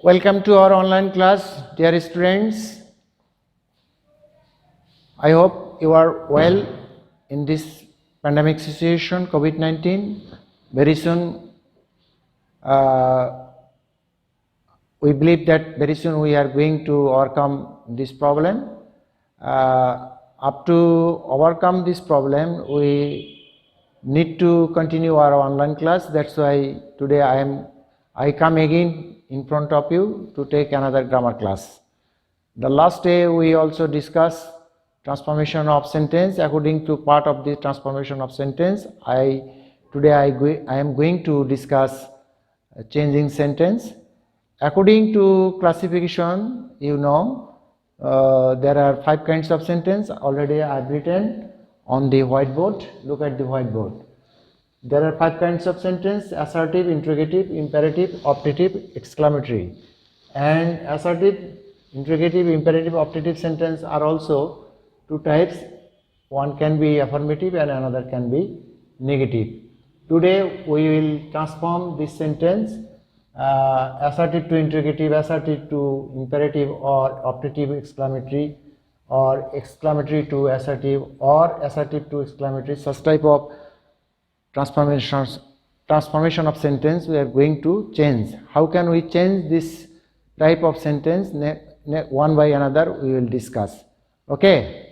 Welcome to our online class, dear students. I hope you are well in this pandemic situation, COVID-19. Very soon, we believe that very soon we are going to overcome this problem. Up to overcome this problem, we need to continue our online class. That's why today I come again in front of you to take another grammar class. The last day we also discussed transformation of sentence. According to part of the transformation of sentence, today I am going to discuss changing sentence. According to classification, there are 5 kinds of sentence. Already I have written on the whiteboard. Look at the whiteboard. There are 5 kinds of sentence: assertive, interrogative, imperative, optative, exclamatory. And assertive, interrogative, imperative, optative sentence are also 2 types. One can be affirmative and another can be negative. Today we will transform this sentence assertive to interrogative, assertive to imperative, or optative exclamatory, or exclamatory to assertive, or assertive to exclamatory. Such type of transformation of sentence we are going to change. How can we change this type of sentence? One by another we will discuss. Okay.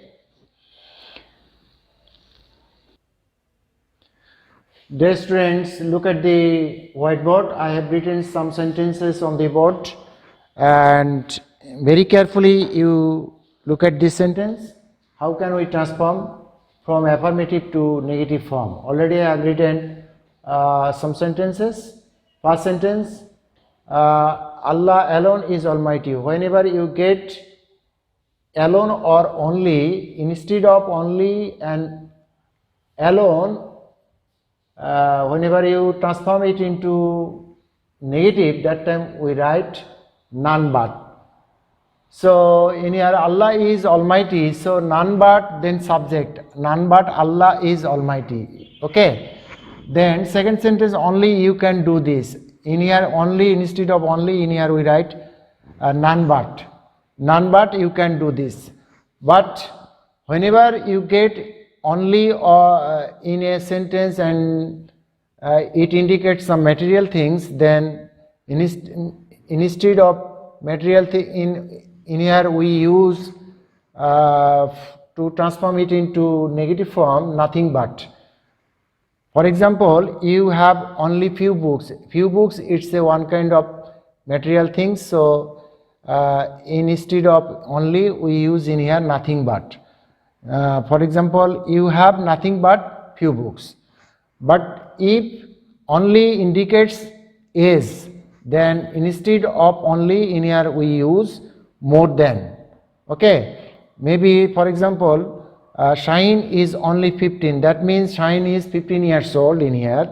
Dear students, look at the whiteboard. I have written some sentences on the board, and very carefully you look at this sentence. How can we transform from affirmative to negative form? Already I have written some sentences. First sentence, Allah alone is Almighty. Whenever you get alone or only, instead of only and alone, whenever you transform it into negative, that time we write none but. So in here Allah is Almighty, so none but, then subject, none but Allah is Almighty. Okay. Then second sentence, only you can do this. In here only, instead of only, in here we write none but. None but you can do this. But whenever you get only in a sentence and it indicates some material things, then instead of material thing, in here we use to transform it into negative form, nothing but. For example, you have only few books. Few books, it's a one kind of material thing. So instead of only, we use in here nothing but. For example, you have nothing but few books. But if only indicates is, then instead of only, in here we use more than. Okay. Maybe for example, Shaheen is only 15. That means Shaheen is 15 years old in here.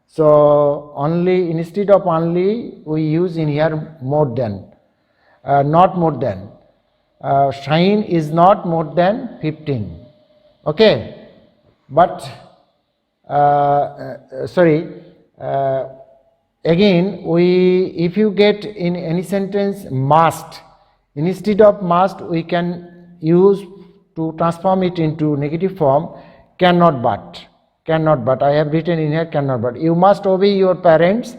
So only, instead of only, we use in here more than, not more than. Shaheen is not more than 15. Okay. But again, if you get in any sentence must, instead of must we can use to transform it into negative form cannot but. Cannot but. I have written in here cannot but. You must obey your parents.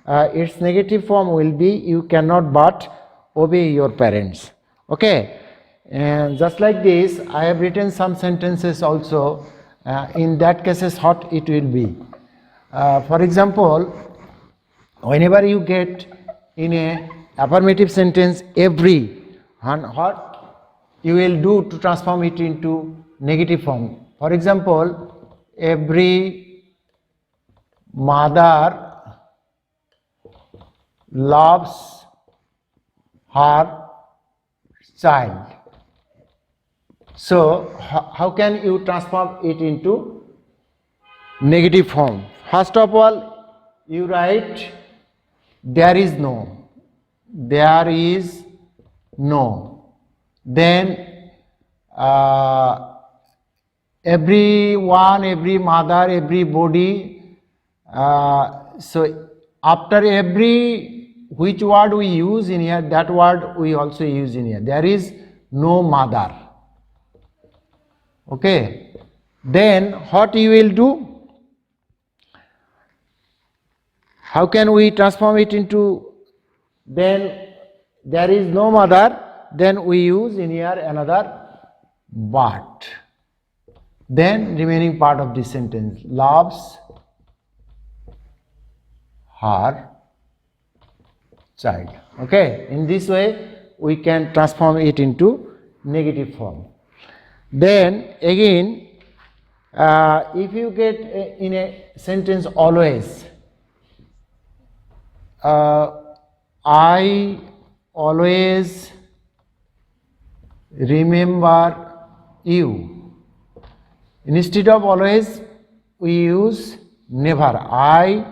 Its negative form will be you cannot but obey your parents. Okay. And just like this, I have written some sentences also. In that cases, what it will be. For example, whenever you get in a affirmative sentence every, what you will do to transform it into negative form. For example, every mother loves her child. So how can you transform it into negative form? First of all, you write there is no. There is no. Then everyone, every mother, everybody. So after every which word we use in here, that word we also use in here. There is no mother. Okay. Then what you will do? How can we transform it into, then there is no mother, then we use in here another but. Then remaining part of this sentence, loves her child. Okay, in this way we can transform it into negative form. Then again, if you get in a sentence always, I always remember you. Instead of always, we use never. I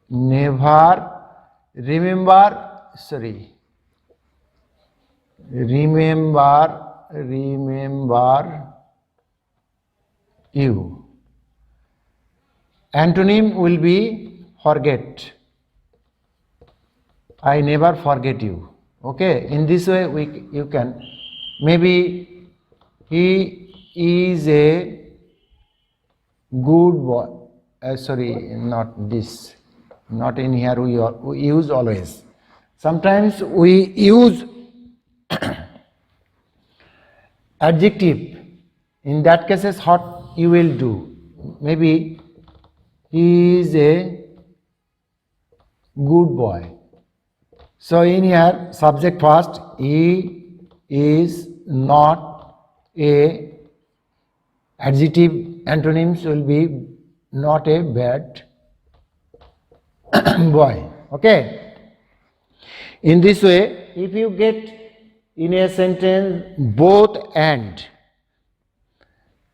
never remember you. Antonym will be forget. I never forget you. Okay, in this way you can, maybe he is a good boy. Not this. Not in here we use always. Sometimes we use adjective. In that cases, what you will do? Maybe he is a good boy. So in here, subject first, he is not a, adjective antonyms will be not a bad boy. Okay. In this way, if you get in a sentence both and,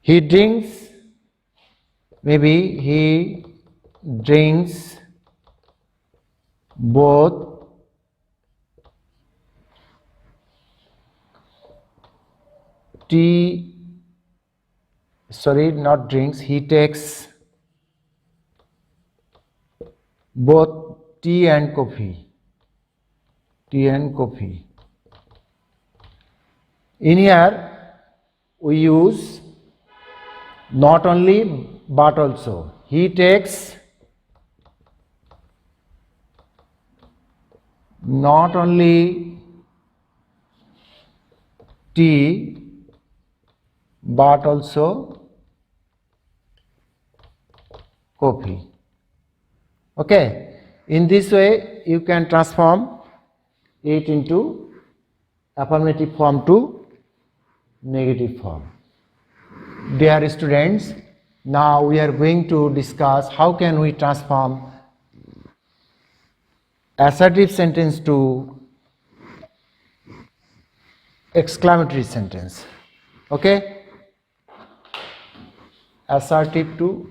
he drinks, maybe he drinks both tea, not drinks, he takes both tea and coffee. In here we use not only but also. He takes not only tea but also coffee. Okay, in this way you can transform it into affirmative form to negative form. Dear students, now we are going to discuss how can we transform assertive sentence to exclamatory sentence. Okay, assertive to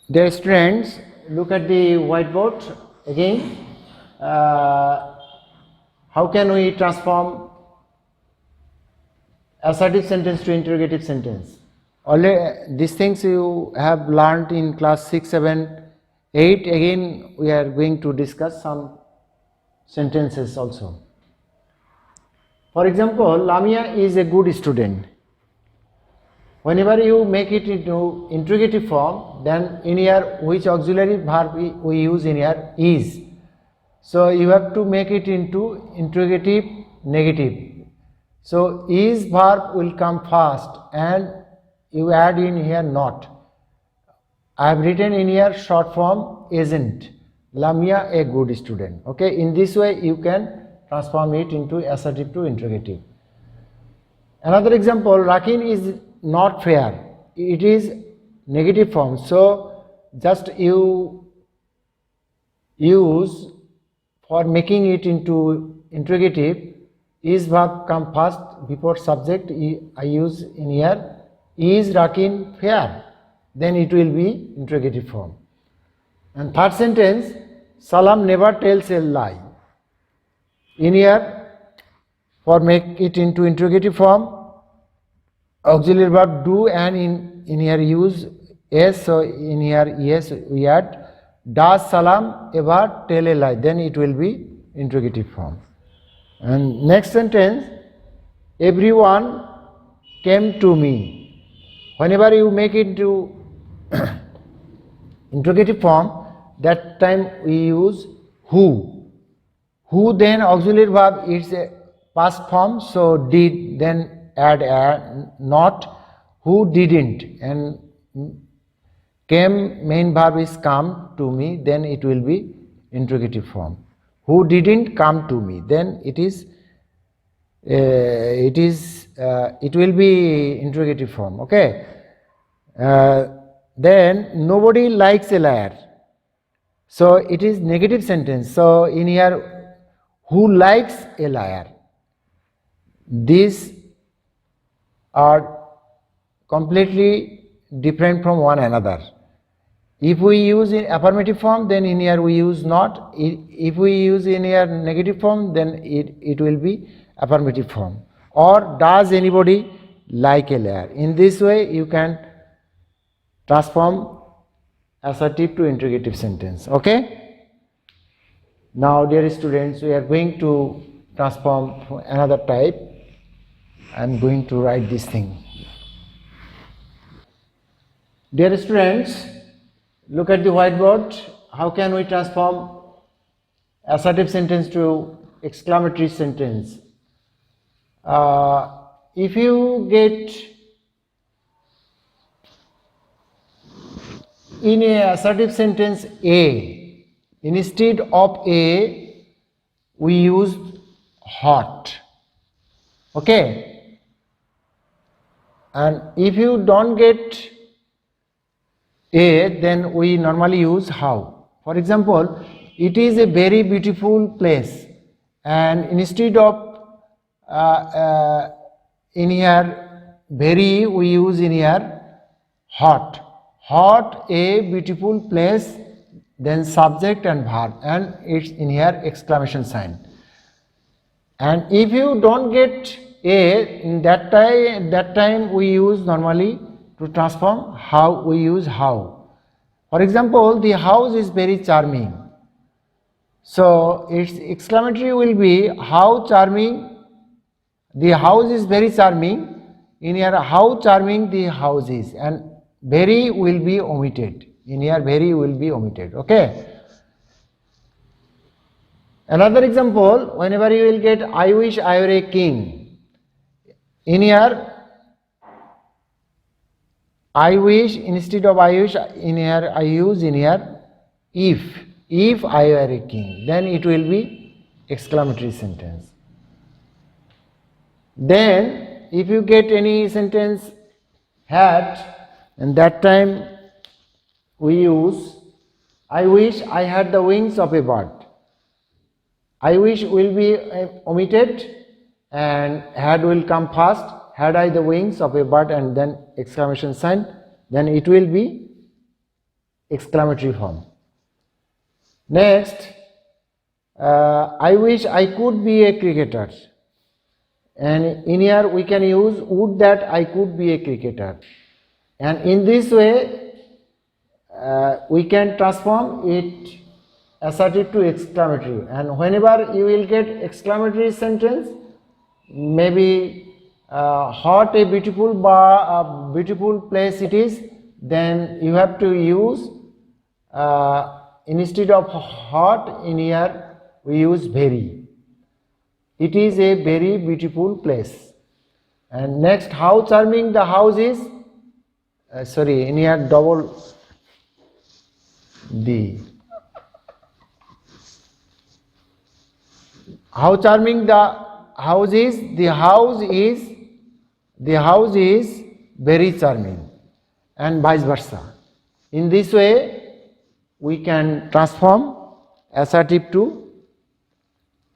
dear students, look at the whiteboard again. How can we transform assertive sentence to interrogative sentence? Already these things you have learned in class 6, 7, 8. Again we are going to discuss some sentences also. For example, Lamia is a good student. Whenever you make it into interrogative form, then in here which auxiliary verb we use in here? Is. So you have to make it into interrogative negative. So is verb will come first and you add in here not. I have written in here short form isn't. Lamia a good student. Okay, in this way you can transform it into assertive to interrogative. Another example, Rakin is not fair. It is negative form. So just you use for making it into interrogative, is verb come first before subject. I use in here is Rakin fair, then it will be interrogative form. And third sentence, Salam never tells a lie. In here for make it into interrogative form, auxiliary verb do, and in here use yes, so in here yes we add does Salam ever tell a lie, then it will be interrogative form. And next sentence, everyone came to me. Whenever you make it into interrogative form, that time we use who. Who, then auxiliary verb, it's a past form, so did, then add not. Who didn't, and came, main verb is come to me, then it will be interrogative form. Who didn't come to me, then it will be interrogative form. Okay. Then nobody likes a liar, so it is negative sentence. So in here, who likes a liar, these are completely different from one another. If we use in affirmative form, then in here we use not. If we use in here negative form, then it will be affirmative form. Or does anybody like a liar? In this way you can transform assertive to interrogative sentence. Okay. Now dear students, we are going to transform another type. I am going to write this thing. Dear students, look at the whiteboard. How can we transform assertive sentence to exclamatory sentence? If you get in a assertive sentence A, instead of A we used hot. Okay. And if you don't get A, then we normally use how. For example, it is a very beautiful place, and instead of in here very we use in here hot. Hot, a beautiful place, then subject and verb, and it's in here exclamation sign. And if you don't get A, in that time we use normally to transform how, we use how. For example, the house is very charming, so its exclamatory will be how charming, the house is very charming. In here how charming the house is, and very will be omitted. In here very will be omitted. Okay. Another example, whenever you will get I wish I were a king, in here I wish, instead of I wish, in here I use in here if I were a king, then it will be exclamatory sentence. Then if you get any sentence had, and that time we use I wish I had the wings of a bird. I wish will be omitted and had will come first. Had I the wings of a bird, and then exclamation sign, then it will be exclamatory form. Next, I wish I could be a cricketer, and in here we can use would that I could be a cricketer, and in this way we can transform it assertive to exclamatory. And whenever you will get exclamatory sentence, maybe hot a beautiful beautiful place it is, then you have to use instead of hot, in here we use very. It is a very beautiful place. And next, how charming the house is, in here double the, how charming the house is, the house is very charming, and vice versa. In this way we can transform assertive to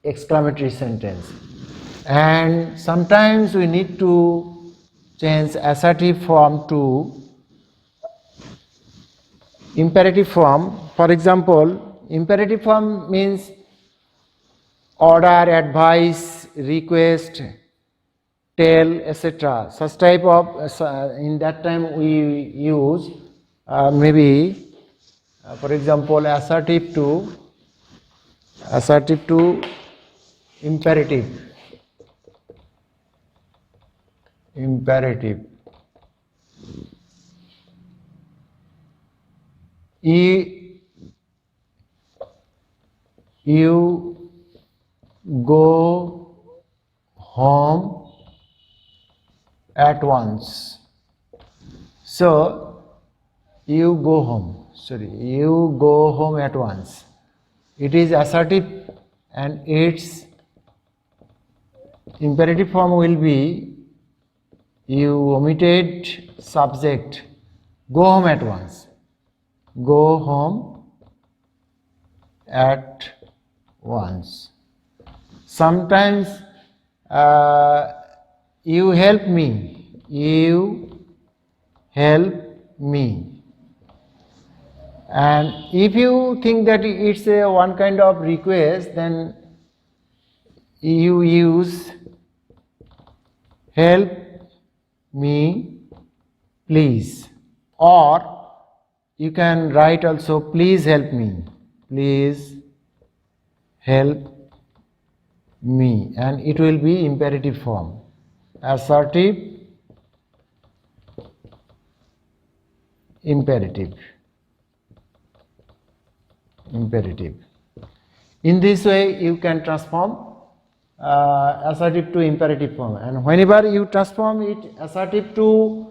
exclamatory sentence. And sometimes we need to change assertive form to imperative form. For example, imperative form means order, advice, request, tell, etc. Such type of in that time we use maybe for example assertive to imperative. You go home at once. So you go home. You go home at once. It is assertive and its imperative form will be you omitted subject. Go home at once. Go home at once. Sometimes you help me. You help me. And if you think that it's a one kind of request, then you use help me please, or you can write also please help me, please help me, and it will be imperative form. Assertive, imperative. In this way you can transform assertive to imperative form, and whenever you transform it assertive to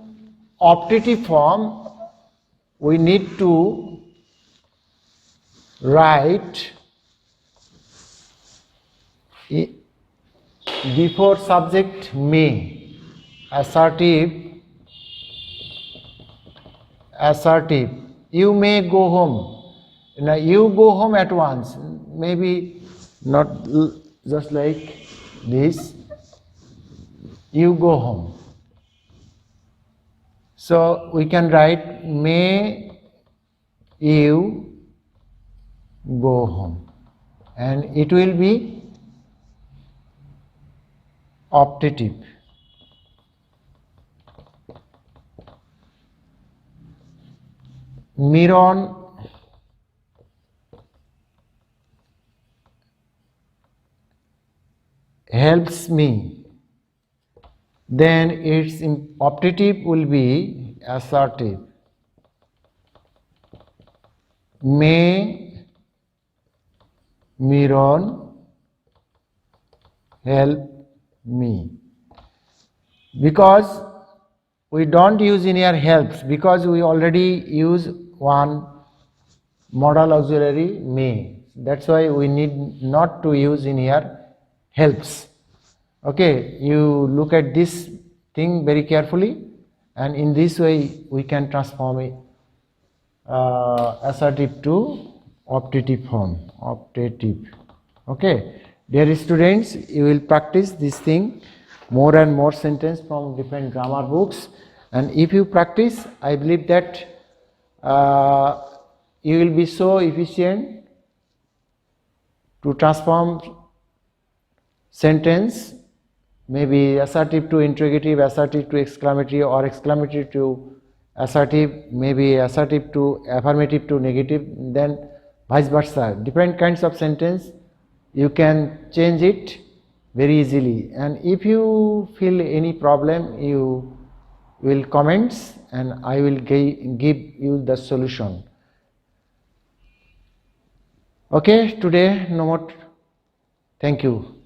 optative form, we need to write before subject may. Assertive, you may go home. Now you go home at once, maybe not just like this, you go home. So we can write may you go home, and it will be optative. Miron helps me, then its optative will be assertive. May Miron help me. Because we don't use in here helps, because we already use one modal auxiliary may. That's why we need not to use in here helps. Okay, you look at this thing very carefully, and in this way we can transform it assertive to optative form. Okay, dear students, you will practice this thing more and more sentence from different grammar books, and if you practice, I believe that you will be so efficient to transform sentence, maybe assertive to interrogative, assertive to exclamatory, or exclamatory to assertive, maybe assertive to affirmative to negative, then vice versa. Different kinds of sentence you can change it very easily, and if you feel any problem, you will comments and I will give you the solution. Okay, today no more. Thank you.